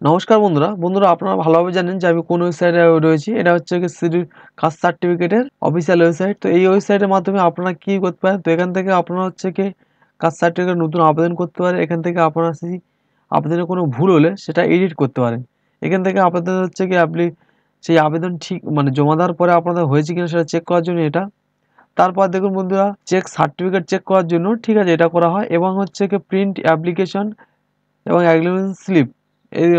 নমস্কার বন্ধুরা। আপনারা ভালোভাবে জানেন যে আমি কোন ওয়েবসাইটে রয়েছি। এটা হচ্ছে গিয়ে কাস্ট সার্টিফিকেটের অফিসিয়াল ওয়েবসাইট। তো এই ওয়েবসাইটের মাধ্যমে আপনারা কি করতে পারেন? তো এখান থেকে আপনারা হচ্ছে গিয়ে কাস্ট সার্টিফিকেট নতুন আবেদন করতে পারেন। এখান থেকে আপনারা আবেদনে কোনো ভুল হলে সেটা এডিট করতে পারেন। এখান থেকে আপনাদের হচ্ছে গিয়ে আপনি সেই আবেদন ঠিক মানে জমা দেওয়ার পরে আপনাদের হয়েছে কিনা সেটা চেক করার জন্য এটা। তারপর দেখুন বন্ধুরা, সার্টিফিকেট চেক করার জন্য ঠিক আছে এটা করা হয়, এবং হচ্ছে গিয়ে প্রিন্ট অ্যাপ্লিকেশন এবং অ্যাকনোলেজমেন্ট স্লিপ এই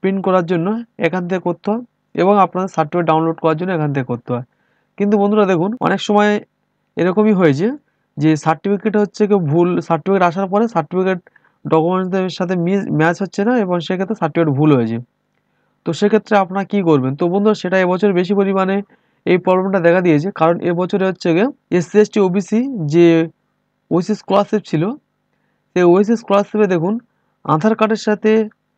প্রিন্ট করার জন্য এখান থেকে করতে হয়, এবং আপনার সার্টিফিকেট ডাউনলোড করার জন্য এখান থেকে করতে হয়। কিন্তু বন্ধুরা দেখুন, অনেক সময় এরকমই হয়েছে যে সার্টিফিকেট হচ্ছে কি ভুল, সার্টিফিকেট আসার পরে সার্টিফিকেট ডকুমেন্টসদের সাথে ম্যাচ হচ্ছে না, এবং সেক্ষেত্রে সার্টিফিকেট ভুল হয়েছে। তো সেক্ষেত্রে আপনারা কি করবেন? তো বন্ধুরা সেটা এবছর বেশি পরিমাণে এই প্রবলেমটা দেখা দিয়েছে, কারণ এবছরে হচ্ছে গিয়ে এসসি এসটি ওবিসি যে ওইসি স্কলারশিপ ছিল, সেই ওয়েসিস স্কলারশিপে দেখুন আধার কার্ডের সাথে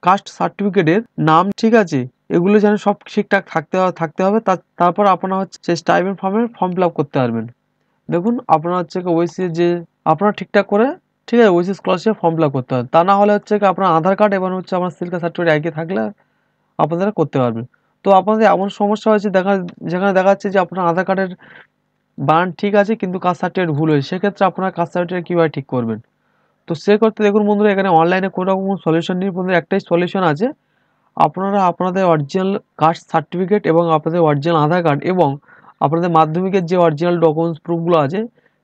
কাস্ট সার্টিফিকেটের নাম ঠিক আছে, এগুলো যেন সব ঠিকঠাক থাকতে হবে। তারপর আপনারা হচ্ছে সেই স্টাইপেন্ড ফর্ম ফিল আপ করতে পারবেন। দেখুন আপনারা হচ্ছে ওয়েসিস যে আপনারা ঠিকঠাক করে ঠিক আছে Oasis scholarship form fill up করতে হবে। তা না হলে হচ্ছে আপনার আধার কার্ড এবং হচ্ছে আপনার সিল্ক সার্টিফিকেট একই থাকলে আপনারা করতে পারবেন। তো আপনাদের এমন সমস্যা হয়েছে যেখানে দেখা যাচ্ছে যে আপনার আধার কার্ডের বানান ঠিক আছে কিন্তু কাস্ট সার্টিফিকেট ভুল হয়েছে, সেক্ষেত্রে আপনারা কাস্ট সার্টিফিকেট কীভাবে ঠিক করবেন? তো সেক্ষেত্রে দেখুন বন্ধুরা, এখানে অনলাইনে কোনো রকম সলিউশন নেই বন্ধুরা, একটাই সলিউশন আছে। আপনারা আপনাদের অরিজিনাল কাস্ট সার্টিফিকেট এবং আপনাদের অরিজিনাল আধার কার্ড এবং আপনাদের মাধ্যমিকের যে অরিজিনাল ডকুমেন্টস প্রুফগুলো আছে,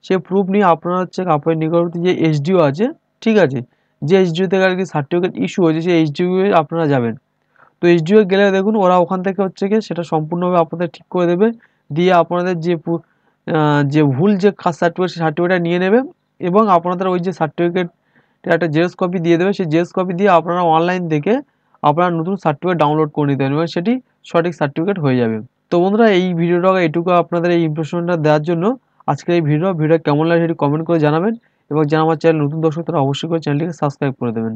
সেই প্রুফ নিয়ে আপনারা হচ্ছে আপনার নিকটবর্তী যে এসডিও আছে ঠিক আছে, যে এসডিও থেকে আর কি সার্টিফিকেট ইস্যু হয়েছে সেই এসডিও আপনারা যাবেন। তো এসডিও গেলে দেখুন ওরা ওখান থেকে হচ্ছে গিয়ে সেটা সম্পূর্ণভাবে আপনাদের ঠিক করে দেবে, দিয়ে আপনাদের যে ভুল যে কাস্ট সার্টিফিকেট সেই সার্টিফিকেটটা নিয়ে নেবে, এবং আপনাদের ওই যে সার্টিফিকেট একটা জেরক্স কপি দিয়ে দেবে, সেই জেরক্স কপি দিয়ে আপনারা অনলাইন থেকে আপনারা নতুন সার্টিফিকেট ডাউনলোড করে নিতে পারবেন, এবং সেটি সঠিক সার্টিফিকেট হয়ে যাবে। তো বন্ধুরা এই ভিডিওটা এটুকু আপনাদের এই ইনফরমেশনটা দেওয়ার জন্য আজকের এই ভিডিও কেমন লাগে সেটি কমেন্ট করে জানাবেন, এবং যারা আমার চ্যানেল নতুন দর্শক তারা অবশ্যই করে চ্যানেলটিকে সাবস্ক্রাইব করে দেবেন।